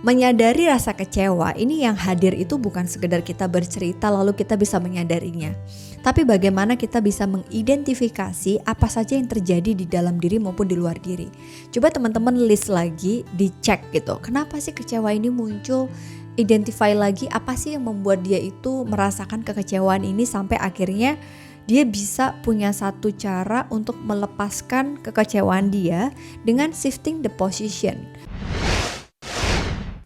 Menyadari rasa kecewa ini yang hadir itu bukan sekedar kita bercerita lalu kita bisa menyadarinya. Tapi bagaimana kita bisa mengidentifikasi apa saja yang terjadi di dalam diri maupun di luar diri. Coba teman-teman list lagi, dicek gitu. Kenapa sih kecewa ini muncul? Identify lagi apa sih yang membuat dia itu merasakan kekecewaan ini sampai akhirnya dia bisa punya satu cara untuk melepaskan kekecewaan dia dengan shifting the position.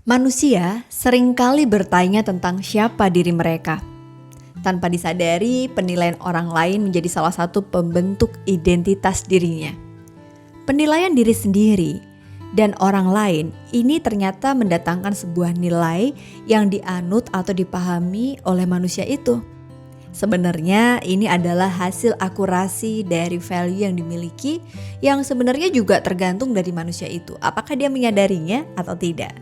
Manusia seringkali bertanya tentang siapa diri mereka. Tanpa disadari, penilaian orang lain menjadi salah satu pembentuk identitas dirinya. Penilaian diri sendiri dan orang lain ini ternyata mendatangkan sebuah nilai yang dianut atau dipahami oleh manusia itu. Sebenarnya ini adalah hasil akurasi dari value yang dimiliki yang sebenarnya juga tergantung dari manusia itu. Apakah dia menyadarinya atau tidak?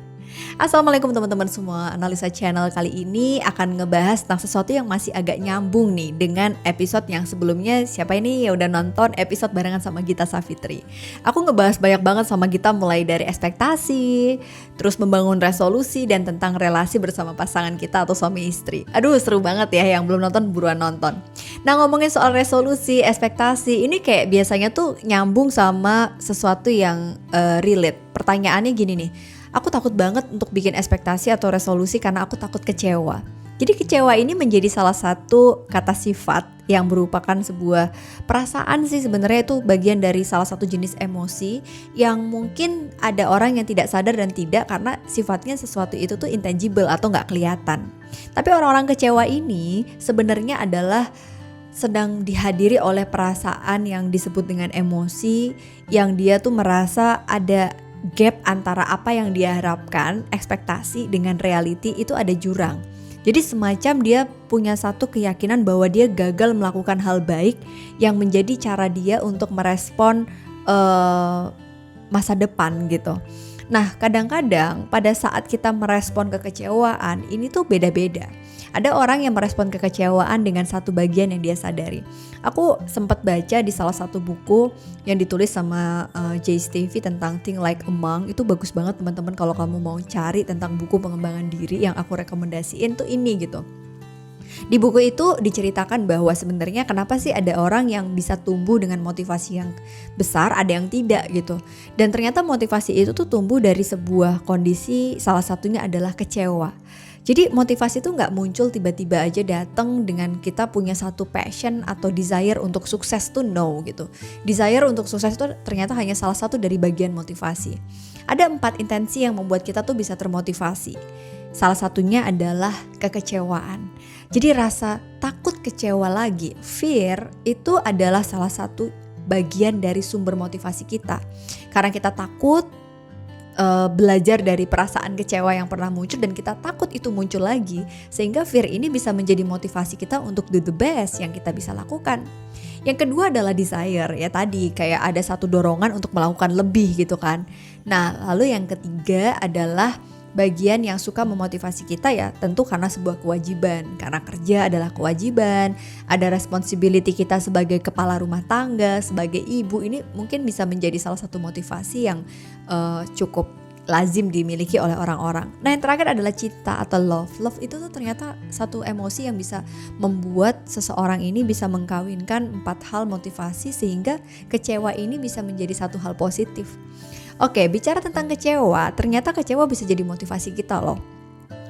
Assalamualaikum teman-teman semua, Analisa Channel kali ini akan ngebahas tentang sesuatu yang masih agak nyambung nih dengan episode yang sebelumnya. Siapa ini ya udah nonton episode barengan sama Gita Savitri. Aku ngebahas banyak banget sama Gita, mulai dari ekspektasi, terus membangun resolusi, dan tentang relasi bersama pasangan kita atau suami istri. Aduh seru banget ya, yang belum nonton buruan nonton. Nah, ngomongin soal resolusi, ekspektasi, ini kayak biasanya tuh nyambung sama sesuatu yang relate. Pertanyaannya gini nih, aku takut banget untuk bikin ekspektasi atau resolusi karena aku takut kecewa. Jadi kecewa ini menjadi salah satu kata sifat yang merupakan sebuah perasaan sih, sebenarnya itu bagian dari salah satu jenis emosi yang mungkin ada orang yang tidak sadar dan tidak, karena sifatnya sesuatu itu tuh intangible atau gak kelihatan. Tapi orang-orang kecewa ini sebenarnya adalah sedang dihadiri oleh perasaan yang disebut dengan emosi, yang dia tuh merasa ada gap antara apa yang dia harapkan, ekspektasi, dengan reality itu ada jurang. Jadi semacam dia punya satu keyakinan bahwa dia gagal melakukan hal baik yang menjadi cara dia untuk merespon masa depan gitu. Nah, kadang-kadang pada saat kita merespon kekecewaan ini tuh beda-beda. Ada orang yang merespon kekecewaan dengan satu bagian yang dia sadari. Aku sempat baca di salah satu buku yang ditulis sama Jay Stevie tentang Think Like a Monk. Itu bagus banget teman-teman, kalau kamu mau cari tentang buku pengembangan diri yang aku rekomendasiin tuh ini gitu. Di buku itu diceritakan bahwa sebenarnya kenapa sih ada orang yang bisa tumbuh dengan motivasi yang besar, ada yang tidak gitu. Dan ternyata motivasi itu tuh tumbuh dari sebuah kondisi, salah satunya adalah kecewa. Jadi motivasi itu gak muncul tiba-tiba aja datang dengan kita punya satu passion atau desire untuk sukses tuh, no gitu. Desire untuk sukses itu ternyata hanya salah satu dari bagian motivasi. Ada 4 intensi yang membuat kita tuh bisa termotivasi. Salah satunya adalah kekecewaan. Jadi rasa takut kecewa lagi, fear, itu adalah salah satu bagian dari sumber motivasi kita. Karena kita takut belajar dari perasaan kecewa yang pernah muncul dan kita takut itu muncul lagi, sehingga fear ini bisa menjadi motivasi kita untuk do the best yang kita bisa lakukan. Yang kedua adalah desire, ya tadi kayak ada satu dorongan untuk melakukan lebih gitu kan. Nah, lalu yang ketiga adalah bagian yang suka memotivasi kita, ya tentu karena sebuah kewajiban, karena kerja adalah kewajiban, ada responsibility kita sebagai kepala rumah tangga, sebagai ibu, ini mungkin bisa menjadi salah satu motivasi yang cukup lazim dimiliki oleh orang-orang. Nah, yang terakhir adalah cinta atau love. Love itu tuh ternyata satu emosi yang bisa membuat seseorang ini bisa mengkawinkan 4 hal motivasi sehingga kecewa ini bisa menjadi satu hal positif. Oke, bicara tentang kecewa, ternyata kecewa bisa jadi motivasi kita loh.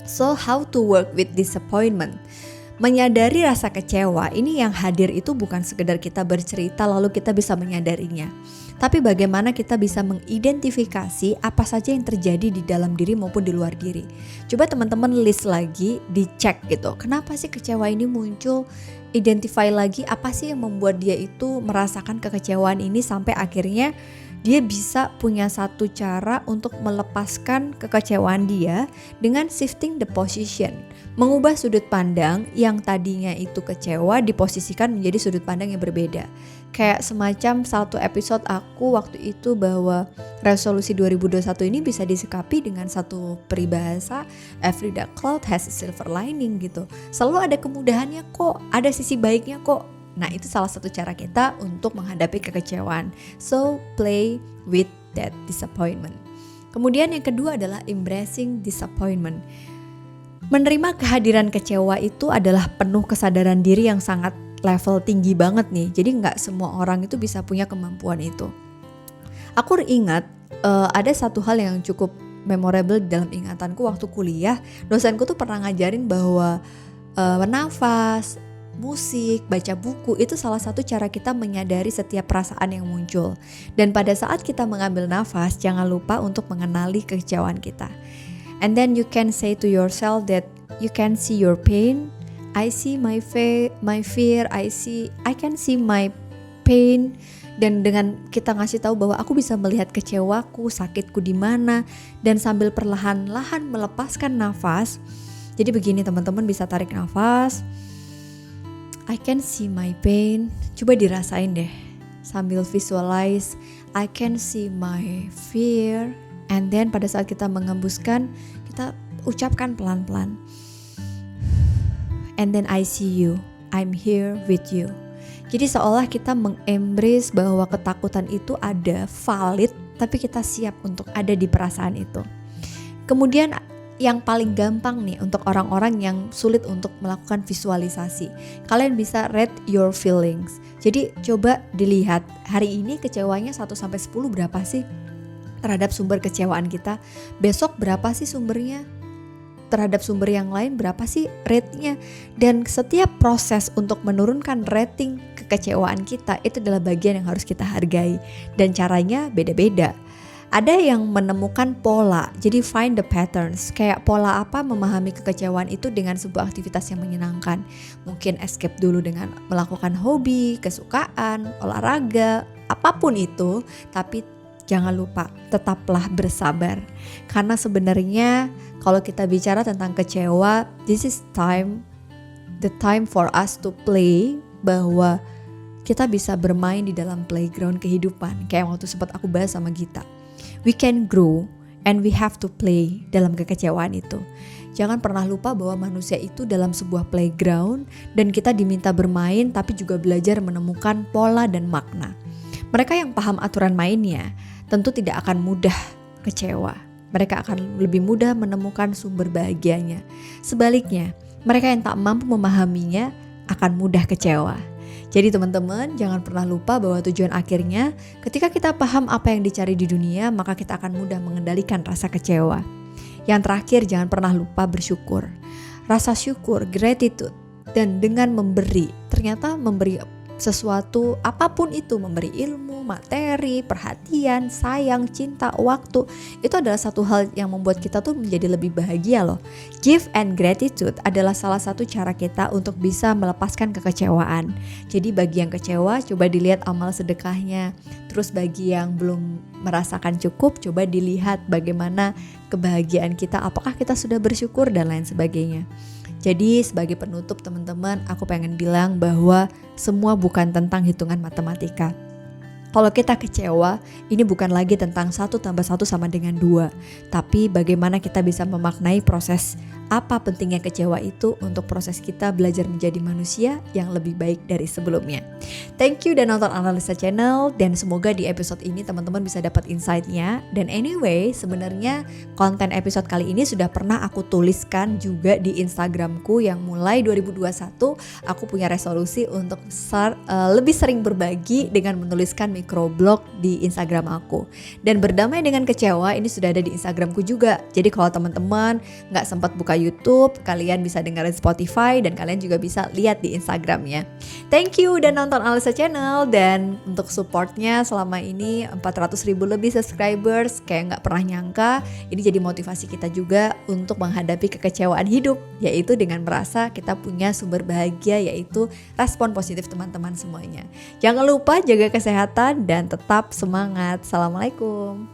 So, how to work with disappointment? Menyadari rasa kecewa ini yang hadir itu bukan sekedar kita bercerita lalu kita bisa menyadarinya. Tapi bagaimana kita bisa mengidentifikasi apa saja yang terjadi di dalam diri maupun di luar diri. Coba teman-teman list lagi, dicek gitu. Kenapa sih kecewa ini muncul? Identify lagi apa sih yang membuat dia itu merasakan kekecewaan ini sampai akhirnya dia bisa punya satu cara untuk melepaskan kekecewaan dia dengan shifting the position. Mengubah sudut pandang yang tadinya itu kecewa diposisikan menjadi sudut pandang yang berbeda. Kayak semacam satu episode aku waktu itu bahwa resolusi 2021 ini bisa disikapi dengan satu peribahasa, every dark cloud has a silver lining gitu. Selalu ada kemudahannya kok, ada sisi baiknya kok. Nah, itu salah satu cara kita untuk menghadapi kekecewaan. So, play with that disappointment. Kemudian yang kedua adalah embracing disappointment. Menerima kehadiran kecewa itu adalah penuh kesadaran diri yang sangat level tinggi banget nih. Jadi gak semua orang itu bisa punya kemampuan itu. Aku ingat ada satu hal yang cukup memorable dalam ingatanku waktu kuliah. Dosenku tuh pernah ngajarin bahwa bernafas, musik, baca buku itu salah satu cara kita menyadari setiap perasaan yang muncul. Dan pada saat kita mengambil nafas, jangan lupa untuk mengenali kekecewaan kita. And then you can say to yourself that you can see your pain. I see my fear. I can see my pain. Dan dengan kita ngasih tahu bahwa aku bisa melihat kecewaku, sakitku di mana, dan sambil perlahan-lahan melepaskan nafas. Jadi begini teman-teman, bisa tarik nafas. I can see my pain. Coba dirasain deh. Sambil visualize, I can see my fear. And then pada saat kita mengembuskan, kita ucapkan pelan-pelan. And then I see you. I'm here with you. Jadi seolah kita mengembrace bahwa ketakutan itu ada, valid, tapi kita siap untuk ada di perasaan itu. Kemudian yang paling gampang nih untuk orang-orang yang sulit untuk melakukan visualisasi, kalian bisa read your feelings. Jadi coba dilihat hari ini kecewanya 1-10 berapa sih terhadap sumber kecewaan kita. Besok berapa sih sumbernya? Terhadap sumber yang lain berapa sih rate-nya? Dan setiap proses untuk menurunkan rating kekecewaan kita itu adalah bagian yang harus kita hargai. Dan caranya beda-beda. Ada yang menemukan pola, jadi find the patterns. Kayak pola apa memahami kekecewaan itu dengan sebuah aktivitas yang menyenangkan. Mungkin escape dulu dengan melakukan hobi, kesukaan, olahraga, apapun itu. Tapi jangan lupa, tetaplah bersabar. Karena sebenarnya kalau kita bicara tentang kecewa, this is the time for us to play, bahwa kita bisa bermain di dalam playground kehidupan. Kayak waktu sempat aku bahas sama Gita. We can grow and we have to play dalam kekecewaan itu. Jangan pernah lupa bahwa manusia itu dalam sebuah playground dan kita diminta bermain tapi juga belajar menemukan pola dan makna. Mereka yang paham aturan mainnya tentu tidak akan mudah kecewa. Mereka akan lebih mudah menemukan sumber bahagianya. Sebaliknya, mereka yang tak mampu memahaminya akan mudah kecewa. Jadi teman-teman, jangan pernah lupa bahwa tujuan akhirnya ketika kita paham apa yang dicari di dunia, maka kita akan mudah mengendalikan rasa kecewa. Yang terakhir, jangan pernah lupa bersyukur. Rasa syukur, gratitude, dan dengan memberi, ternyata memberi sesuatu apapun itu, memberi ilmu, materi, perhatian, sayang, cinta, waktu, itu adalah satu hal yang membuat kita tuh menjadi lebih bahagia loh. Give and gratitude adalah salah satu cara kita untuk bisa melepaskan kekecewaan. Jadi bagi yang kecewa, coba dilihat amal sedekahnya. Terus bagi yang belum merasakan cukup, coba dilihat bagaimana kebahagiaan kita, apakah kita sudah bersyukur dan lain sebagainya. Jadi sebagai penutup teman-teman, aku pengen bilang bahwa semua bukan tentang hitungan matematika. Kalau kita kecewa, ini bukan lagi tentang 1 + 1 = 2, tapi bagaimana kita bisa memaknai proses apa pentingnya kecewa itu untuk proses kita belajar menjadi manusia yang lebih baik dari sebelumnya. Thank you udah nonton Analisa Channel, dan semoga di episode ini teman-teman bisa dapat insight-nya. Dan anyway, sebenarnya konten episode kali ini sudah pernah aku tuliskan juga di Instagramku yang mulai 2021 aku punya resolusi untuk lebih sering berbagi dengan menuliskan microblog di Instagram aku. Dan berdamai dengan kecewa ini sudah ada di Instagramku juga. Jadi kalau teman-teman gak sempat buka YouTube, kalian bisa dengerin Spotify dan kalian juga bisa lihat di Instagramnya. Thank you udah nonton Analisa Channel, dan untuk supportnya selama ini 400.000 lebih subscribers, kayak gak pernah nyangka. Ini jadi motivasi kita juga untuk menghadapi kekecewaan hidup, yaitu dengan merasa kita punya sumber bahagia, yaitu respon positif teman-teman semuanya. Jangan lupa jaga kesehatan dan tetap semangat. Assalamualaikum.